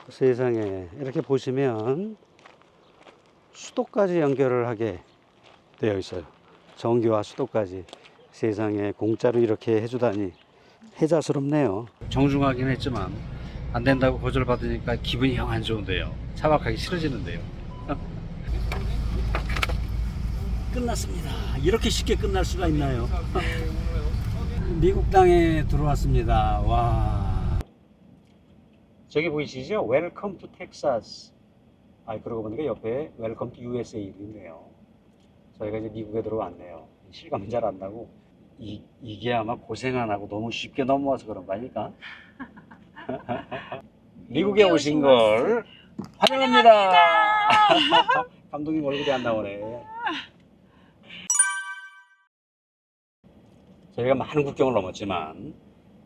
세상에, 이렇게 보시면 수도까지 연결을 하게 되어 있어요. 전기와 수도까지. 세상에, 공짜로 이렇게 해주다니 혜자스럽네요. 정중하긴 했지만 안 된다고 거절받으니까 기분이 영 안 좋은데요. 차박하기 싫어지는데요. 끝났습니다. 이렇게 쉽게 끝날 수가 있나요? 미국 땅에 들어왔습니다. 와. 저기 보이시죠? 웰컴 투 텍사스. 그러고 보니까 옆에 웰컴 투 USA도 있네요. 저희가 이제 미국에 들어왔네요. 실감이 잘 안 나고 이게 아마 고생 안 하고 너무 쉽게 넘어와서 그런 거 아닐까? 미국에 오신 걸 환영합니다. 감독님 얼굴이 안 나오네. 저희가 많은 국경을 넘었지만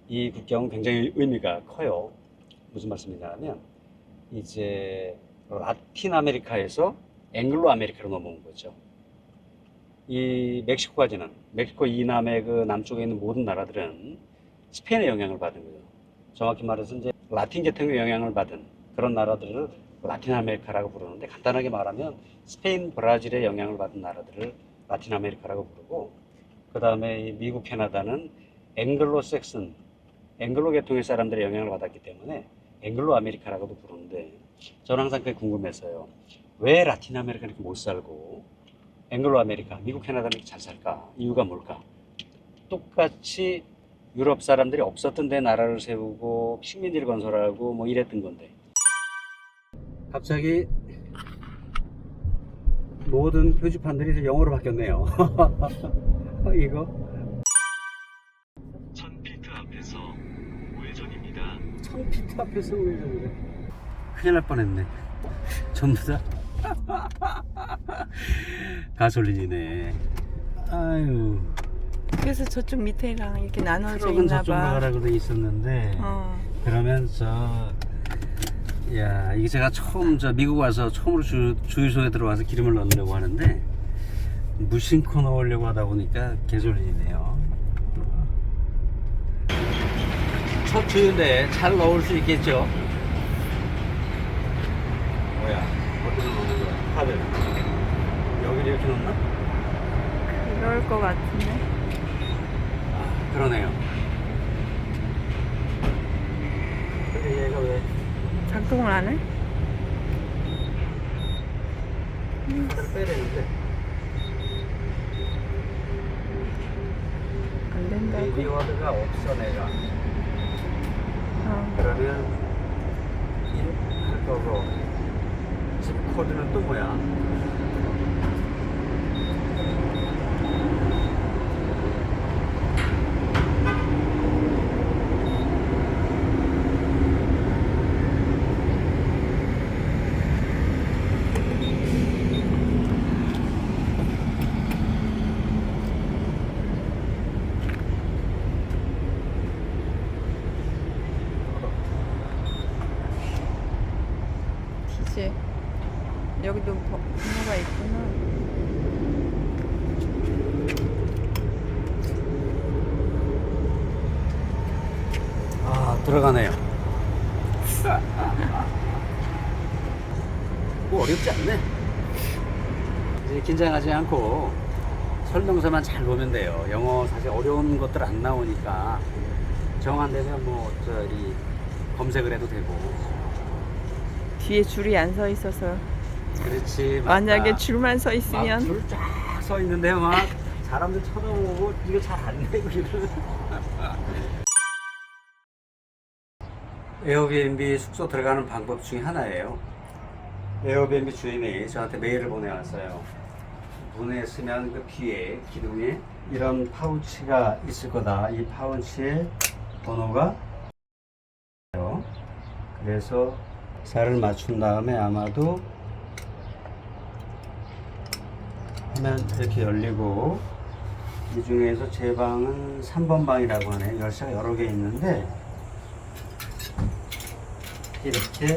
이 국경은 굉장히 의미가 커요. 무슨 말씀이냐면 이제 라틴 아메리카에서 앵글로 아메리카로 넘어온 거죠. 이 멕시코까지는, 멕시코 이남의 그 남쪽에 있는 모든 나라들은 스페인의 영향을 받은 거죠. 정확히 말해서 이제 라틴 계통의 영향을 받은 그런 나라들을 라틴 아메리카라고 부르는데, 간단하게 말하면 스페인, 브라질의 영향을 받은 나라들을 라틴 아메리카라고 부르고, 그 다음에 미국, 캐나다는 앵글로 섹슨, 앵글로 계통의 사람들의 영향을 받았기 때문에 앵글로 아메리카라고도 부르는데, 저는 항상 그게 궁금했어요. 왜 라틴 아메리카는 이렇게 못 살고 앵글로 아메리카, 미국, 캐나다는 이렇게 잘 살까? 이유가 뭘까? 똑같이 유럽 사람들이 없었던 데 나라를 세우고 식민지를 건설하고 뭐 이랬던 건데, 갑자기 모든 표지판들이 이제 영어로 바뀌었네요. 이거 1000피트 앞에서 우회전입니다. 1000피트 앞에서 우회전이래. 큰일 날 뻔했네. 전부 다 가솔린이네. 아유. 그래서 저쪽 밑에랑 이렇게 나눠져 트럭은 있나 저쪽으로 봐. 가라고 돼 있었는데, 그러면 야, 이게 제가 처음 미국 와서 처음으로 주유소에 들어와서 기름을 넣으려고 하는데 무심코 넣으려고 하다 보니까 개솔린이네요. 첫 주유인데 잘 넣을 수 있겠죠? 뭐야? 어디로 넣는 거야? 카드. 여기 이렇게 넣나? 그럴 것 같은데. 그러네요. 근데 얘가 왜 작동을 안 해? 카드를 빼야 되는데? 안 된다고? 리워드가 없어, 내가. 그러면 1 할 거고, 집 코드는 또 뭐야? 디젤. 여기도 번호가 있구나. 들어가네요. 뭐 어렵지 않네. 이제 긴장하지 않고 설명서만 잘 보면 돼요. 영어 사실 어려운 것들 안 나오니까 정 안 되면 뭐 저기 검색을 해도 되고. 뒤에 줄이 안 서 있어서. 그렇지. 만약에 줄만 서 있으면. 줄 쫙 서 있는데 막 사람들 쳐다보고 이거 잘 안 되고 이러는. 에어비앤비 숙소 들어가는 방법 중에 하나예요. 에어비앤비 주인이 저한테 메일을 보내왔어요. 보냈으면 그 뒤에 기둥에 이런 파우치가 있을 거다. 이 파우치에 번호가 그래서 살을 맞춘 다음에 아마도 하면 이렇게 열리고, 이 중에서 제 방은 3번 방이라고 하네. 열쇠가 여러 개 있는데 이렇게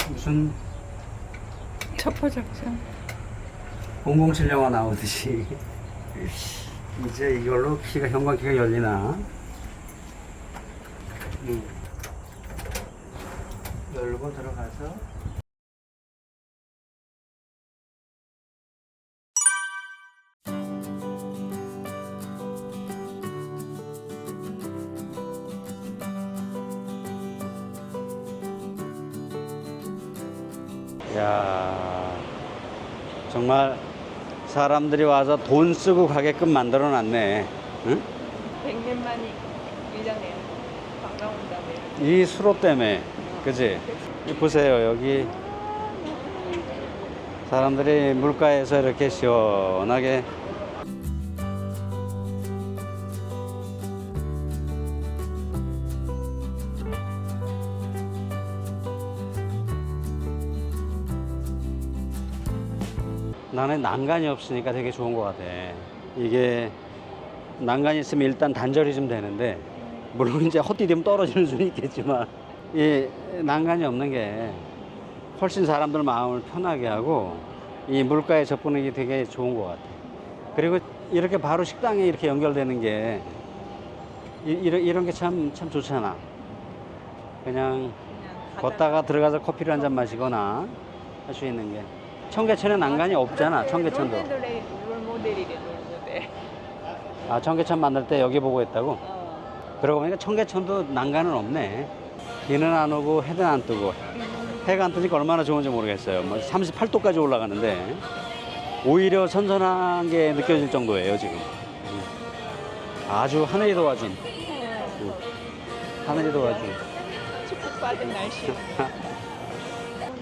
무슨 첩보 작전. 007 영화 나오듯이 이제 이걸로 키가, 현관키가 열리나? 열로 열고 들어가서 야, 정말 사람들이 와서 돈 쓰고 가게끔 만들어 놨네. 응? 100년 만이 1년에 관광 온다며. 이 수로 때문에, 그지? 보세요, 여기 사람들이 물가에서 이렇게 시원하게. 나는 난간이 없으니까 되게 좋은 것 같아. 이게 난간이 있으면 일단 단절이 좀 되는데, 물론 이제 헛디디면 떨어지는 수는 있겠지만, 이 난간이 없는 게 훨씬 사람들 마음을 편하게 하고 이 물가에 접근하기 되게 좋은 것 같아. 그리고 이렇게 바로 식당에 이렇게 연결되는 게 이런 게 참 좋잖아. 그냥 걷다가 들어가서 커피를 한 잔 마시거나 할 수 있는 게. 청계천에 난간이 없잖아. 청계천도. 롤모델이래, 롤모델. 아, 청계천 만들 때 여기 보고 했다고? 어. 그러고 보니까 청계천도 난간은 없네. 비는 안 오고 해는 안 뜨고. 해가 안 뜨니까 얼마나 좋은지 모르겠어요. 뭐 38도까지 올라가는데 오히려 선선한 게 느껴질 정도예요, 지금. 아주 하늘이 도와준. 하늘이 도와준. 축복받은 날씨.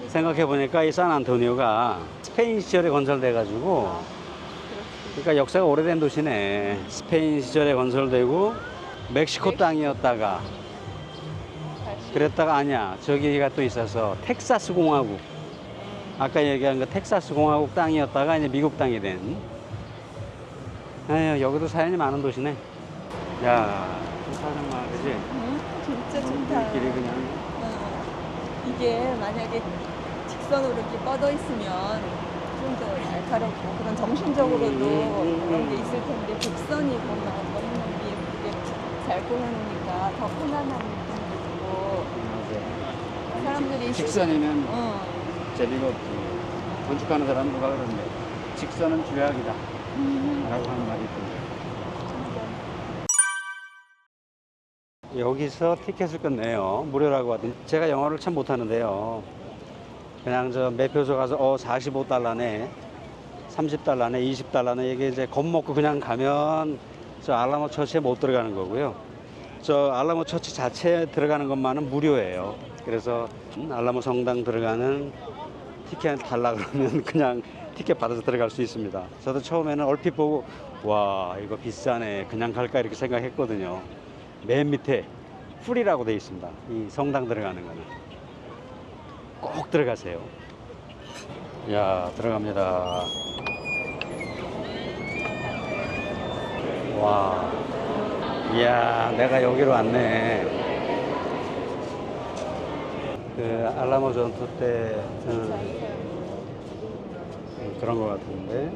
생각해보니까 이 산안토니오가 스페인 시절에 건설돼가지고, 그러니까 역사가 오래된 도시네. 스페인 시절에 건설되고 멕시코 땅이었다가, 그랬다가 아니야, 저기가 또 있어서 텍사스 공화국, 아까 얘기한 그 텍사스 공화국 땅이었다가 이제 미국 땅이 된. 에휴, 여기도 사연이 많은 도시네. 야, 좋다 정말, 그지? 응? 진짜 좋다. 길이 그냥. 이게 만약에 직선으로 이렇게 뻗어 있으면 좀 더 날카롭고 그런 정신적으로도 그런 게 있을 텐데 곡선이 보면 너무너무 예쁘게 잘 꾸며놓으니까 더 편안한 느낌도 있고 사람들이 직선이면 어. 재미가 없지. 건축하는 사람 누가 그러는데 직선은 죄악이다 라고 하는 말이 있던데. 여기서 티켓을 끝내요. 무료라고 하던데. 제가 영어를 참 못하는데요. 그냥 저 매표소 가서 45달러네, 30달러네, 20달러네, 이게 이제 겁먹고 그냥 가면 저 알라모 처치에 못 들어가는 거고요. 저 알라모 처치 자체에 들어가는 것만은 무료예요. 그래서 알라모 성당 들어가는 티켓 달라 그러면 그냥 티켓 받아서 들어갈 수 있습니다. 저도 처음에는 얼핏 보고 와, 이거 비싸네, 그냥 갈까 이렇게 생각했거든요. 맨 밑에 풀이라고 되어 있습니다. 이 성당 들어가는 거는 꼭 들어가세요. 야, 들어갑니다. 와, 이야, 내가 여기로 왔네. 그 알라모 전투 때 그런 것 같은데,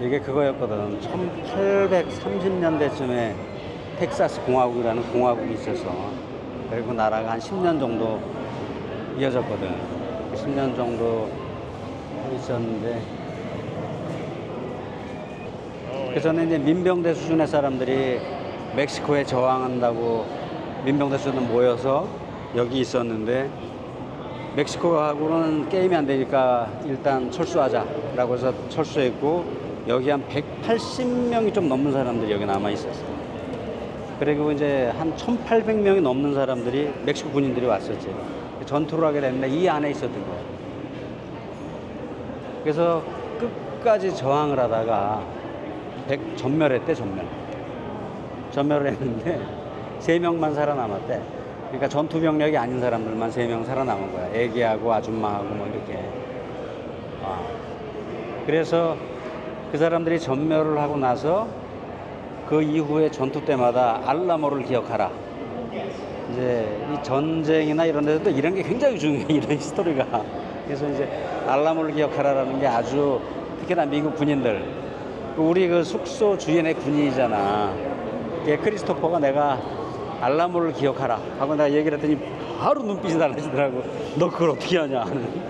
이게 그거였거든. 1830년대쯤에 텍사스 공화국이라는 공화국이 있어서, 그리고 나라가 한 10년 정도 이어졌거든. 10년 정도 있었는데, 그 전에 이제 민병대 수준의 사람들이 멕시코에 저항한다고 민병대 수준 모여서 여기 있었는데, 멕시코하고는 게임이 안 되니까 일단 철수하자라고 해서 철수했고, 여기 한 180명이 좀 넘는 사람들이 여기 남아 있었어요. 그리고 이제 한 1800명이 넘는 사람들이, 멕시코 군인들이 왔었지. 전투를 하게 됐는데 이 안에 있었던 거예요. 그래서 끝까지 저항을 하다가 전멸했대. 전멸을 했는데 3명만 살아남았대. 그러니까 전투 병력이 아닌 사람들만 3명 살아남은 거야. 애기하고 아줌마하고 뭐 이렇게. 그래서 그 사람들이 전멸을 하고 나서 그 이후에 전투 때마다 알라모를 기억하라. 이제 이 전쟁이나 이런 데서도 이런 게 굉장히 중요해, 이런 히스토리가. 그래서 이제 알라모를 기억하라라는 게 아주, 특히나 미국 군인들, 우리 그 숙소 주인의 군인이잖아. 크리스토퍼가 내가 알라모를 기억하라 하고 내가 얘기를 했더니 바로 눈빛이 달라지더라고. 너 그걸 어떻게 하냐 하는.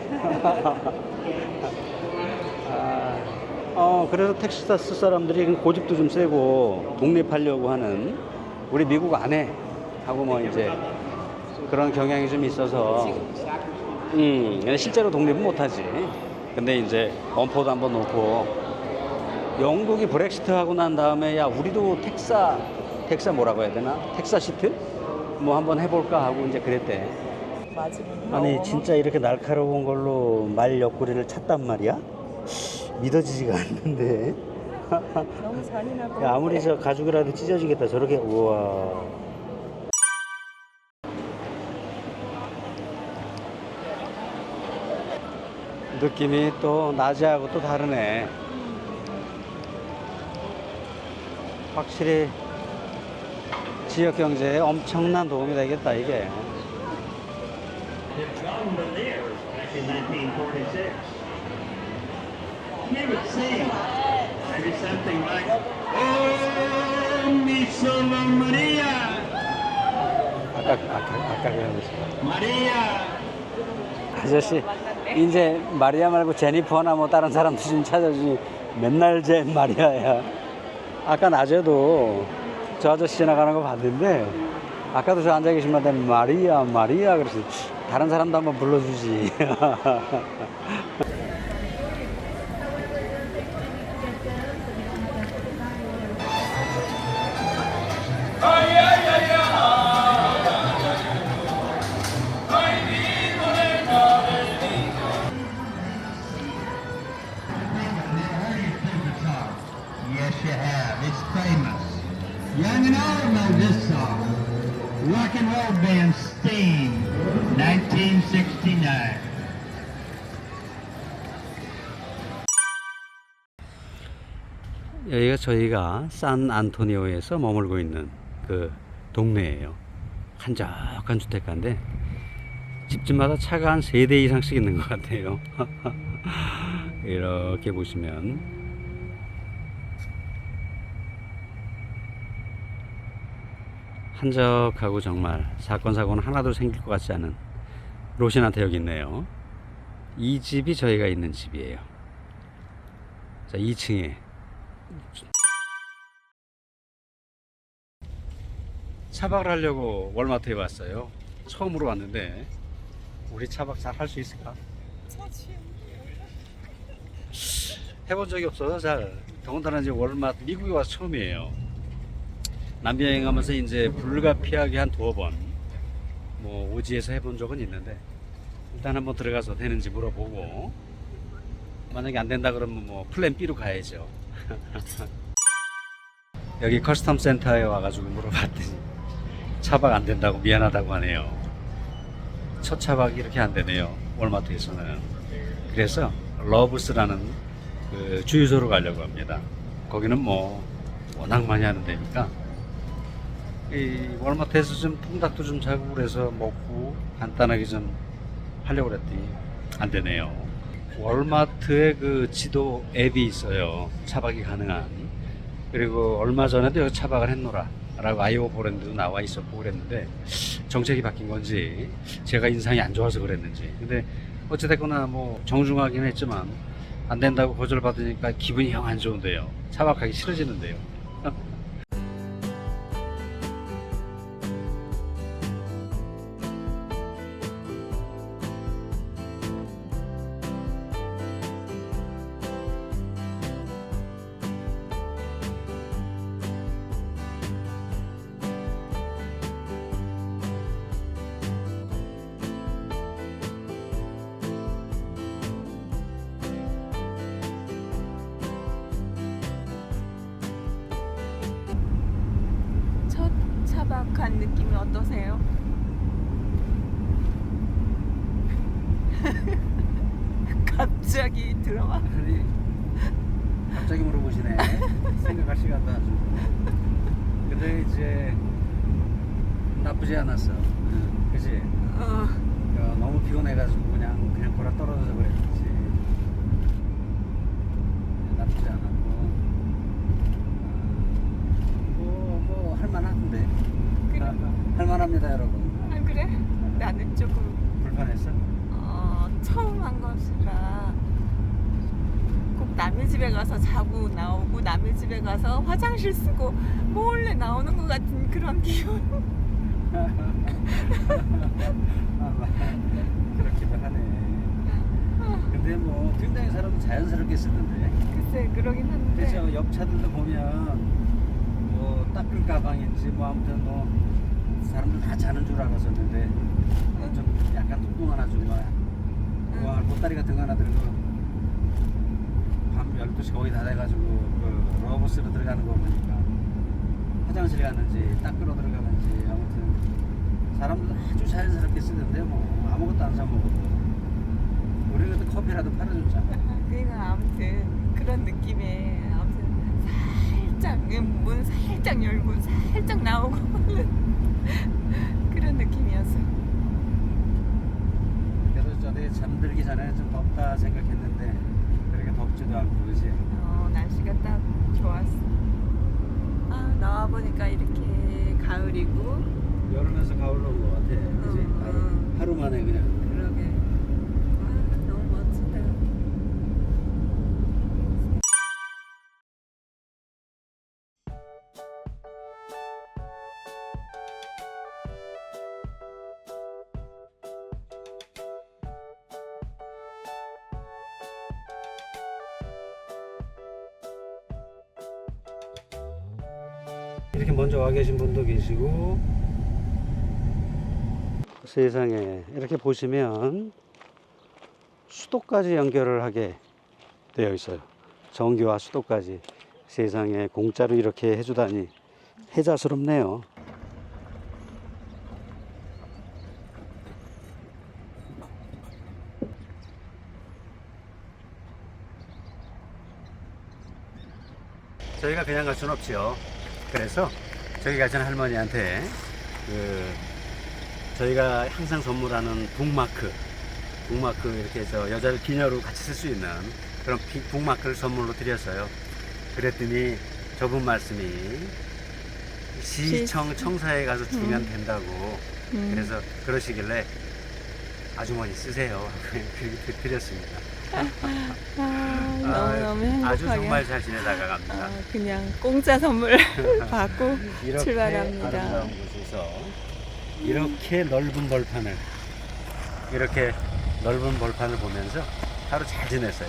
그래서 텍사스 사람들이 고집도 좀 세고 독립하려고 하는, 우리 미국 안 해 하고 뭐 이제 그런 경향이 좀 있어서 근데 실제로 독립은 못하지. 근데 이제 엄포도 한번 놓고, 영국이 브렉시트 하고 난 다음에 야 우리도 텍사 뭐라고 해야 되나, 텍사시트 뭐 한번 해볼까 하고 이제 그랬대. 맞으면 아니 진짜 이렇게 날카로운 걸로 말 옆구리를 찼단 말이야? 믿어지지가 않는데. 너무 잔인하고. 야, 아무리 저 가죽이라도 찢어지겠다 저렇게. 우와. 느낌이 또 낮에하고 또 다르네. 확실히 지역 경제에 엄청난 도움이 되겠다 이게. John Lanier back in 1946. He would sing maybe something like, Oh, mi sola Maria, 아까 그런 거지. Maria. 아저씨 이제 마리아 말고 제니퍼나 뭐 다른 사람도 좀 찾아주니 맨날 제 마리아야. 아까 낮에도 저 아저씨 지나가는 거 봤는데, 아까도 저 앉아 계신 분한테 마리아 마리아 그러시. 다른 사람도 한번 불러주지. Yes, you have. It's famous. Young and old know this song. Rock and roll band Sting, 1969. 여기가 저희가 산 안토니오에서 머물고 있는 그 동네예요. 한적한 주택가인데 집집마다 차가 한 3대 이상씩 있는 것 같아요. 이렇게 보시면 한적하고 정말 사건 사고는 하나도 생길 것 같지 않은 로신한테 여기 있네요. 이 집이 저희가 있는 집이에요. 자, 2층에 차박을 하려고 월마트에 왔어요. 처음으로 왔는데 우리 차박 잘 할 수 있을까? 해본 적이 없어서 잘. 더군다나 이제 월마트 미국에 와서 처음이에요. 남미 여행하면서 이제 불가피하게 한 2번 뭐 오지에서 해본 적은 있는데, 일단 한번 들어가서 되는지 물어보고, 만약에 안 된다 그러면 뭐 플랜 B로 가야죠. 여기 커스텀 센터에 와가지고 물어봤더니 차박 안 된다고 미안하다고 하네요. 첫 차박이 이렇게 안 되네요, 월마트에서는. 그래서 러브스라는 그 주유소로 가려고 합니다. 거기는 뭐 워낙 많이 하는 데니까 이 월마트에서 좀 통닭도 좀 사고 그래서 먹고 간단하게 좀 하려고 그랬더니 안 되네요. 월마트에 그 지도 앱이 있어요, 차박이 가능한. 그리고 얼마 전에도 여기 차박을 했노라 라고 아이오 브랜드도 나와 있었고 그랬는데, 정책이 바뀐 건지 제가 인상이 안 좋아서 그랬는지, 근데 어찌됐거나 뭐 정중하긴 했지만 안 된다고 거절받으니까 기분이 영 안 좋은데요. 차박하기 싫어지는데요. 첫 차박한 느낌이 어떠세요? 갑자기 들어와. 아니, 갑자기 물어보시네. 생각할 시간도 안 주고. 근데 이제 나쁘지 않았어. 그치? 너무 피곤해가지고 그냥 골아 떨어져서 그랬지. 나쁘지 않았고, 뭐 할만한데. 그래? 할만합니다, 여러분. 아 그래? 나는 조용한 것이라 꼭 남의 집에 가서 자고 나오고 남의 집에 가서 화장실 쓰고 몰래 나오는 것 같은 그런 기분. 그렇기도 하네. 근데 뭐 굉장히 사람은 자연스럽게 쓰는데. 글쎄 그러긴 한데. 그래서 옆 차들도 보면 뭐 닦을 가방인지 뭐 아무튼 뭐 사람들 다 자는 줄 알았었는데 좀 약간 뚱뚱한 아줌마 와 보따리 같은 거 하나 들고 밤 12시 거의 다 돼가지고 그 러버스로 들어가는 거 보니까 화장실 갔는지 닦으러 들어가는지 아무튼 사람들 아주 자연스럽게 쓰는데 뭐 아무것도 안 사 먹어도 우리는 커피라도 팔아줬잖아. 그러니까 아무튼 그런 느낌에 아무튼 살짝 문 살짝 열고 살짝 나오고 그런 느낌이었어. 그래서 저녁에 잠들기 전에 좀 덥다 생각했는데 그렇게 덥지도 않고 그지? 날씨가 딱 좋았어. 아 나와 보니까 이렇게 가을이고. 여름에서 가을로 온 것 같아 그지? 하루 만에 그냥 그러게. 와 너무 멋지다. 이렇게 먼저 와 계신 분도 계시고 세상에 이렇게 보시면 수도까지 연결을 하게 되어 있어요. 전기와 수도까지. 세상에 공짜로 이렇게 해주다니 혜자스럽네요. 저희가 그냥 갈 수는 없지요. 그래서 저기 가시는 할머니한테 저희가 항상 선물하는 북마크 이렇게 해서 여자를 기녀로 같이 쓸 수 있는 그런 북마크를 선물로 드렸어요. 그랬더니 저분 말씀이 시청 청사에 가서 주면 된다고 그래서 그러시길래 아주머니 쓰세요. 그렇게 드렸습니다. 너무너무 행복하게. 아주 정말 잘 지내다가 갑니다. 그냥 공짜 선물 받고 이렇게 출발합니다. 아름다운 곳에서 이렇게 넓은 벌판을 보면서 하루 잘 지냈어요.